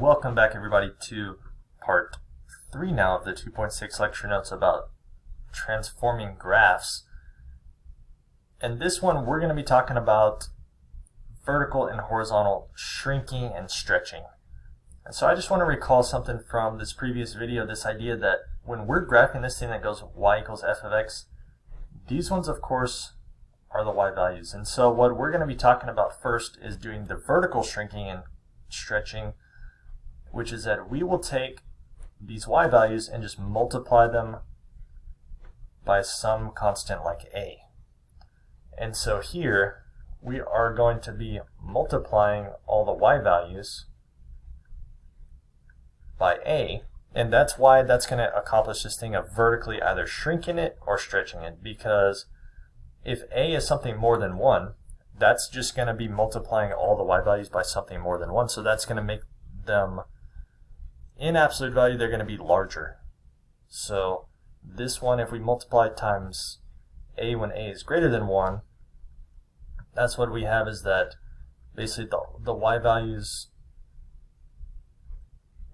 Welcome back everybody to part 3 now of the 2.6 lecture notes about transforming graphs. And this one we're going to be talking about vertical and horizontal shrinking and stretching. And so I just want to recall something from this previous video, this idea that when we're graphing this thing that goes y equals f of x, these ones of course are the y values. And so what we're going to be talking about first is doing the vertical shrinking and stretching, which is that we will take these y values and just multiply them by some constant like a. And so here we are going to be multiplying all the y values by a, and that's why that's going to accomplish this thing of vertically either shrinking it or stretching it, because if a is something more than 1, that's just going to be multiplying all the y values by something more than 1, so that's going to make them, in absolute value, they're going to be larger. So this one, if we multiply times a when a is greater than 1, that's what we have, is that basically the y values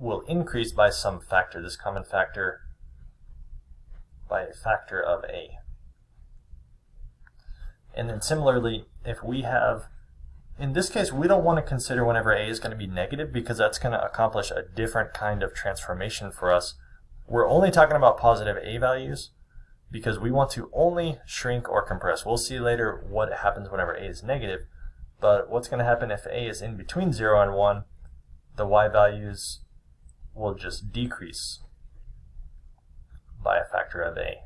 will increase by some factor, this common factor, by a factor of a. And then similarly, if we have, in this case, we don't want to consider whenever a is going to be negative, because that's going to accomplish a different kind of transformation for us. We're only talking about positive a values because we want to only shrink or compress. We'll see later what happens whenever a is negative, but what's going to happen if a is in between 0 and 1, the y values will just decrease by a factor of a.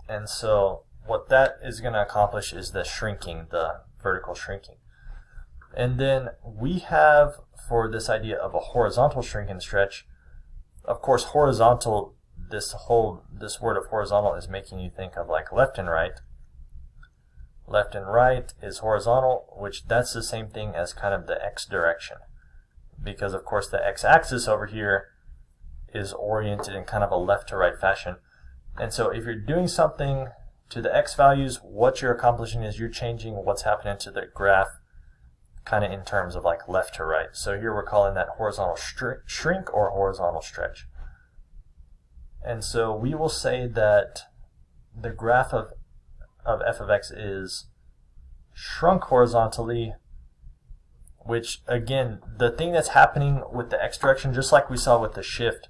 And so what that is going to accomplish is the shrinking, the vertical shrinking. And then we have, for this idea of a horizontal shrink and stretch, of course horizontal, this word of horizontal is making you think of like left and right. Left and right is horizontal, which that's the same thing as kind of the x direction, because of course the x-axis over here is oriented in kind of a left to right fashion. And so if you're doing something to the x values, what you're accomplishing is you're changing what's happening to the graph kind of in terms of like left to right. So here we're calling that horizontal shrink or horizontal stretch. And so we will say that the graph of f of x is shrunk horizontally, which again, the thing that's happening with the x direction, just like we saw with the shift,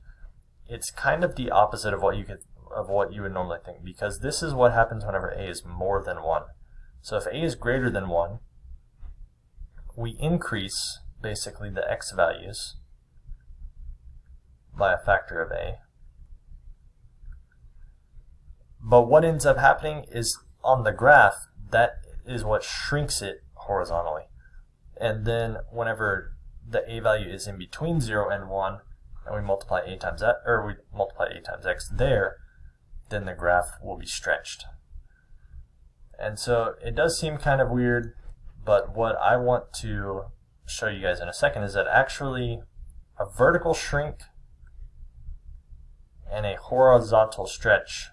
it's kind of the opposite of what you would normally think, because this is what happens whenever a is more than 1. So if a is greater than 1, we increase basically the x values by a factor of a. But what ends up happening is on the graph, that is what shrinks it horizontally. And then whenever the a value is in between 0 and 1, and we multiply a times that, or we multiply a times x there, then the graph will be stretched. And so it does seem kind of weird, but what I want to show you guys in a second is that actually a vertical shrink and a horizontal stretch,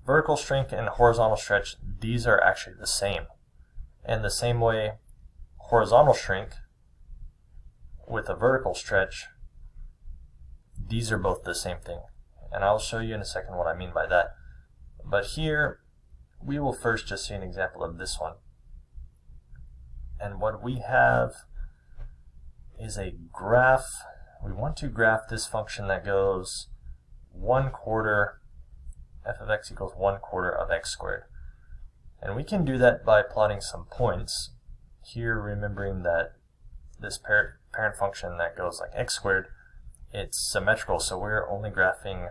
vertical shrink and horizontal stretch, these are actually the same. And the same way horizontal shrink with a vertical stretch, these are both the same thing. And I'll show you in a second what I mean by that. But here, we will first just see an example of this one. And what we have is a graph. We want to graph this function that goes 1/4 f of x equals 1/4 of x squared. And we can do that by plotting some points. Here, remembering that this parent function that goes like x squared, it's symmetrical, so we're only graphing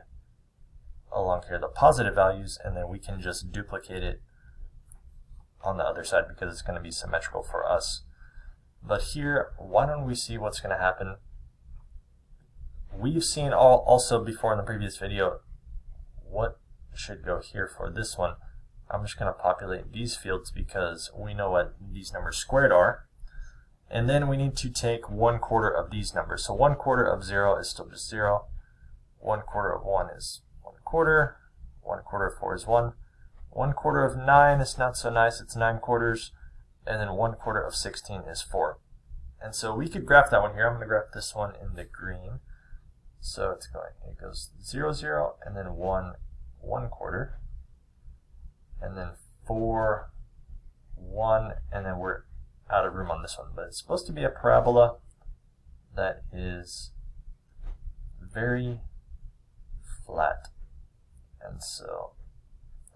along here the positive values, and then we can just duplicate it on the other side because it's going to be symmetrical for us. But here, why don't we see what's going to happen? We've seen also before in the previous video what should go here for this one. I'm just going to populate these fields because we know what these numbers squared are. And then we need to take 1/4 of these numbers. So 1/4 of 0 is still just 0. 1/4 of 1 is 1/4. 1/4 of 4 is 1. 1/4 of 9 is not so nice, it's 9/4. And then 1/4 of 16 is 4. And so we could graph that one here. I'm going to graph this one in the green. So it goes 0, 0, and then 1, 1/4, and then 4, 1, and then we're out of room on this one. But it's supposed to be a parabola that is very flat. And so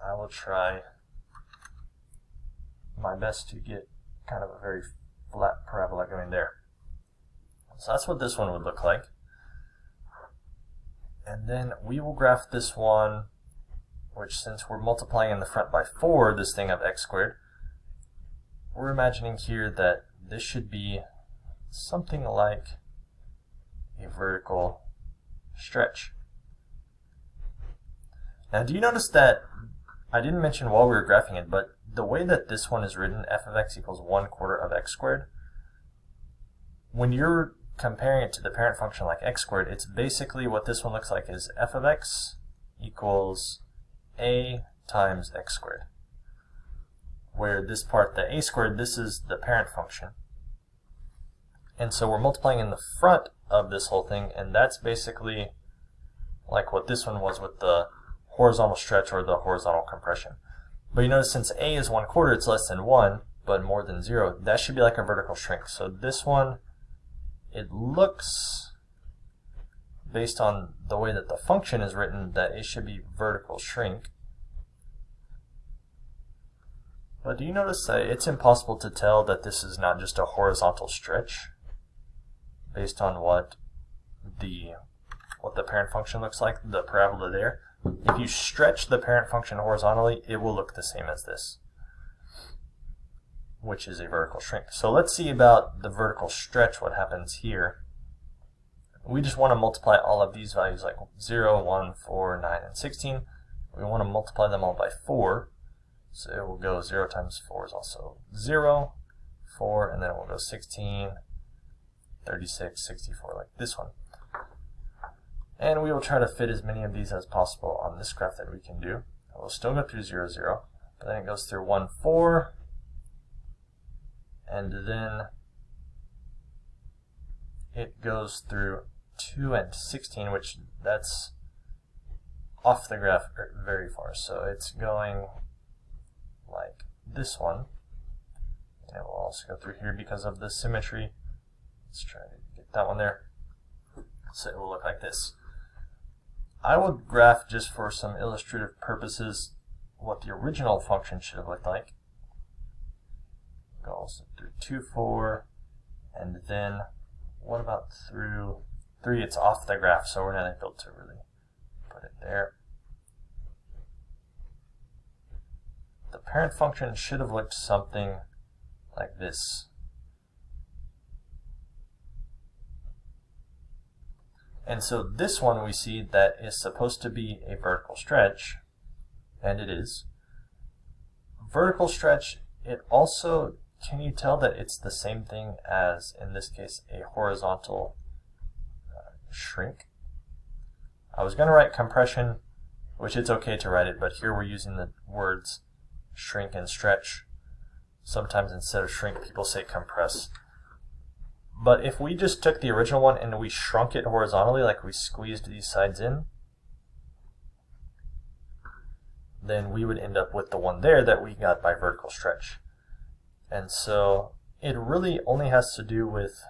I will try my best to get kind of a very flat parabola going there. So that's what this one would look like. And then we will graph this one, which, since we're multiplying in the front by 4, this thing of x squared, we're imagining here that this should be something like a vertical stretch. Now, do you notice that I didn't mention while we were graphing it, but the way that this one is written, f of x equals 1/4 of x squared, when you're comparing it to the parent function like x squared, it's basically what this one looks like is f of x equals a times x squared. Where this part, the a squared, this is the parent function. And so we're multiplying in the front of this whole thing, and that's basically like what this one was with the horizontal stretch or the horizontal compression. But you notice since a is 1/4, it's less than 1, but more than 0, that should be like a vertical shrink. So this one, it looks, based on the way that the function is written, that it should be vertical shrink. But do you notice that it's impossible to tell that this is not just a horizontal stretch based on what the parent function looks like, the parabola there? If you stretch the parent function horizontally, it will look the same as this, which is a vertical shrink. So let's see about the vertical stretch, what happens here. We just want to multiply all of these values, like 0, 1, 4, 9, and 16. We want to multiply them all by 4. So it will go 0 times 4 is also 0, 4, and then it will go 16, 36, 64, like this one. And we will try to fit as many of these as possible on this graph that we can do. It will still go through 0, 0, but then it goes through 1, 4, and then it goes through 2 and 16, which that's off the graph very far. So it's going like this one, and it will also go through here because of the symmetry. Let's try to get that one there. So it will look like this. I would graph, just for some illustrative purposes, what the original function should have looked like. Go also through 2, 4, and then what about through 3? It's off the graph, so we're not able to really put it there. The parent function should have looked something like this. And so this one we see that is supposed to be a vertical stretch, and it is. Vertical stretch, it also, can you tell that it's the same thing as, in this case, a horizontal shrink? I was going to write compression, which it's okay to write it, but here we're using the words shrink and stretch. Sometimes instead of shrink, people say compress. But if we just took the original one and we shrunk it horizontally, like we squeezed these sides in, then we would end up with the one there that we got by vertical stretch. And so it really only has to do with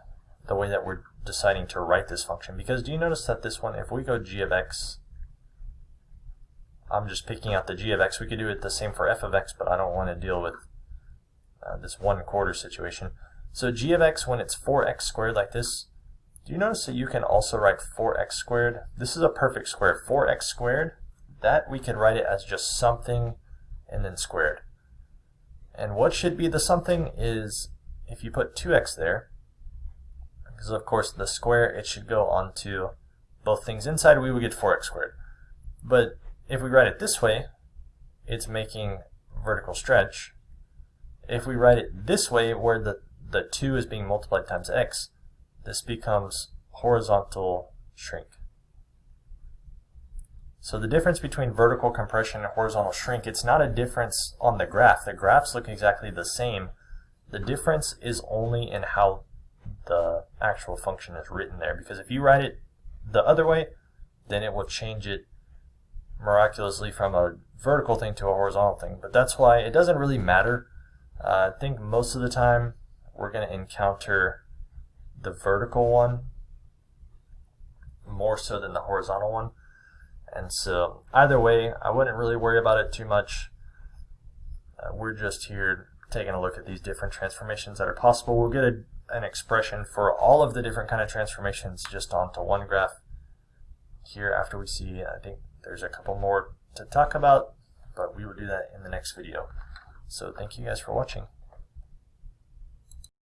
the way that we're deciding to write this function. Because do you notice that this one, if we go g of x, I'm just picking out the g of x. We could do it the same for f of x, but I don't want to deal with this 1/4 situation. So g of x, when it's 4x squared like this, do you notice that you can also write 4x squared? This is a perfect square. 4x squared, that we can write it as just something and then squared. And what should be the something is, if you put 2x there, because of course the square, it should go onto both things inside, we would get 4x squared. But if we write it this way, it's making vertical stretch. If we write it this way, where the 2 is being multiplied times x, this becomes horizontal shrink. So the difference between vertical compression and horizontal shrink, it's not a difference on the graph. The graphs look exactly the same. The difference is only in how the actual function is written there, because if you write it the other way, then it will change it miraculously from a vertical thing to a horizontal thing. But that's why it doesn't really matter. I think most of the time we're going to encounter the vertical one more so than the horizontal one. And so either way, I wouldn't really worry about it too much. We're just here taking a look at these different transformations that are possible. We'll get an expression for all of the different kind of transformations just onto one graph here after we see. I think there's a couple more to talk about, but we will do that in the next video. So thank you guys for watching.